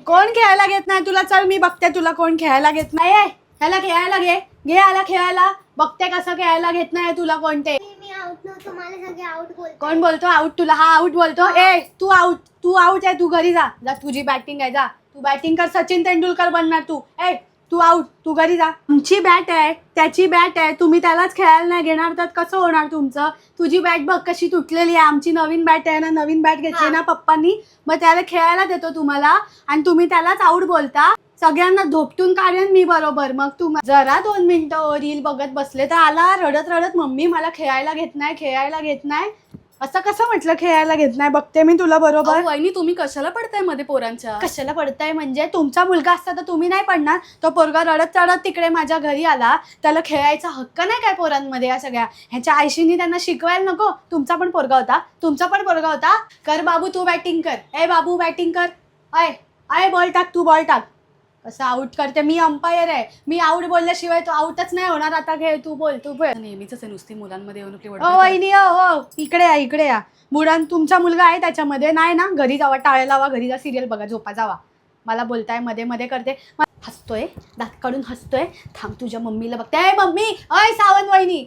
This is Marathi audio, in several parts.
कोण खेळायला घेत नाही तुला? चल मी बघते तुला कोण खेळायला घेत नाही. ह्याला खेळायला घे, घे आला खेळायला. बघते कसं खेळायला घेत नाही तुला कोणते. कोण बोलतो आउट तुला? हा आउट बोलतो. तू आउट, तू आउट आहे. तू घरी जा, जा तुझी बॅटिंग आहे. जा तू बॅटिंग कर, सचिन तेंडुलकर बनणार तू. तू आउट, तू घरी जा. आमची बॅट आहे, त्याची बॅट आहे, तुम्ही त्यालाच खेळायला नाही घेणार तर कसं होणार तुमचं? तुझी बॅट बघ कशी तुटलेली आहे. आमची नवीन बॅट आहे ना, नवीन बॅट घेतली ना पप्पांनी, मग त्याला खेळायला देतो तुम्हाला आणि तुम्ही त्यालाच आउट बोलता. सगळ्यांना धोपटून काढेन मी बरोबर. मग तू जरा 2 मिनिटं रील बघत बसले तर आला रडत रडत, मम्मी मला खेळायला घेत नाही, खेळायला घेत नाही. असं कसं म्हटलं खेळायला घेत नाही? बघते मी तुला बरोबर. वहिनी तुम्ही कशाला पडताय मध्ये पोरांच्या? कशाला पडताय म्हणजे? तुमचा मुलगा असता तर तुम्ही नाही पडणार. तो पोरगा रडत रडत तिकडे माझ्या घरी आला, त्याला खेळायचा हक्क नाही काय पोरांमध्ये? या सगळ्या ह्याच्या आईशीनी त्यांना शिकवायला नको? तुमचा पण पोरगा होता, तुमचा पण पोरगा होता. कर बाबू तू बॅटिंग कर. बाबू बॅटिंग कर. आय बॉल टाक, तू बॉल टाक. कसं आउट करते? मी अंपायर आहे, मी आउट बोलल्याशिवाय तो आउटच नाही होणार. आता खेळ, तू बोल, तू बोल. नेहमीच आहे नुसती मुलांमध्ये येऊन. वहिनी हो, इकडे या, इकडे या. मुलां तुमचा मुलगा आहे त्याच्यामध्ये नाही ना? घरी जावा, टाळ्या लावा, घरी जा, सिरियल बघा, झोपा, जावा. मला बोलताय मध्ये मध्ये करते. हसतोय, दात काढून हसतोय. थांब तुझ्या मम्मीला बघते. मम्मी, सावंत वहिनी,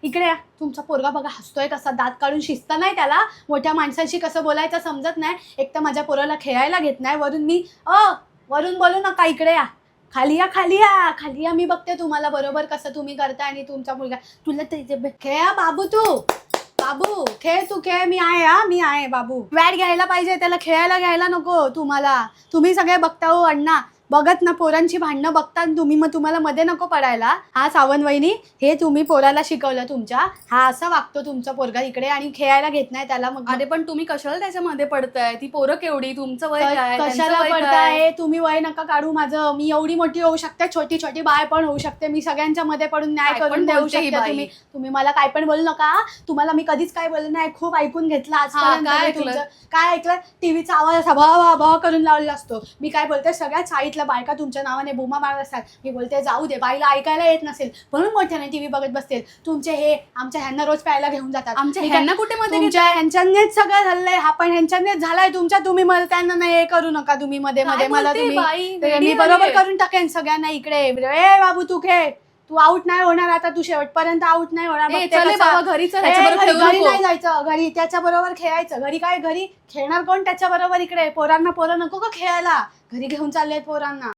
इकडे या. तुमचा पोरगा बघा हसतोय कसा, दात काढून. शिस्त नाही त्याला, मोठ्या माणसांशी कसं बोलायचं समजत नाही. एक तर माझ्या पोराला खेळायला घेत नाही, वरून बोलू नका. इकडे या, खाली या, खाली या, खाली या. मी बघते तुम्हाला बरोबर कसं तुम्ही करताय. आणि तुमचा मुलगा तुला खेळा बाबू, तू बाबू खेळ, तू खेळ. मी आहे, मी आहे बाबू. बॅट घ्यायला पाहिजे त्याला, खेळायला घ्यायला नको तुम्हाला. तुम्ही सगळे बघता हो अण्णा, बघत ना पोरांची भांडणं बघता तुम्ही, मग तुम्हाला मध्ये नको पडायला. हा सावंत वहिनी, हे तुम्ही पोराला शिकवलं तुमच्या. हा असा वागतो तुमचा पोरगा इकडे आणि खेळायला घेत नाही त्याला. मग अरे पण तुम्ही कशाला त्याच्यामध्ये पडताय? ती पोरं केवढी, तुमचं वय काय? कशाला पडताय तुम्ही? वय नका काढू माझं. मी एवढी मोठी होऊ शकते, छोटी छोटी बाय पण होऊ शकते. मी सगळ्यांच्या मध्ये पडून न्याय करून देऊ शकते. तुम्ही मला काय पण बोलू नका. तुम्हाला मी कधीच काय बोललं नाही. खूप ऐकून घेतलं आजपर्यंत. काय ऐकलं? टीव्हीचा आवाज असा भा करून लावलेला असतो. मी काय बोलते, सगळ्यात साईटला बायका तुमच्या नावाने बुमा मारत असतात. मी बोलते जाऊ दे, बाईला ऐकायला येत नसेल म्हणून मोठ्याने टीव्ही बघत बसतील. तुमचे हे आमच्या ह्यांना रोज प्यायला घेऊन जातात. आमच्या ह्यांना कुठे मध्ये? ह्यांच्यानेच सगळं झालंय. हा पण ह्यांच्यानेच झालाय तुमच्या. तुम्ही मला त्यांना नाही हे करू नका तुम्ही मध्ये मध्ये. मला तुम्ही मी बरोबर करून टाकेन सगळ्यांना. इकडे बाबू तू खेळ, तू आउट नाही होणार आता. तू शेवटपर्यंत आउट नाही होणार. घरी नाही जायचं, घरी त्याच्या बरोबर खेळायचं. घरी काय, घरी खेळणार कोण त्याच्या बरोबर? इकडे पोरांना पोरं नको का खेळायला? घरी घेऊन चाललेत पोरांना.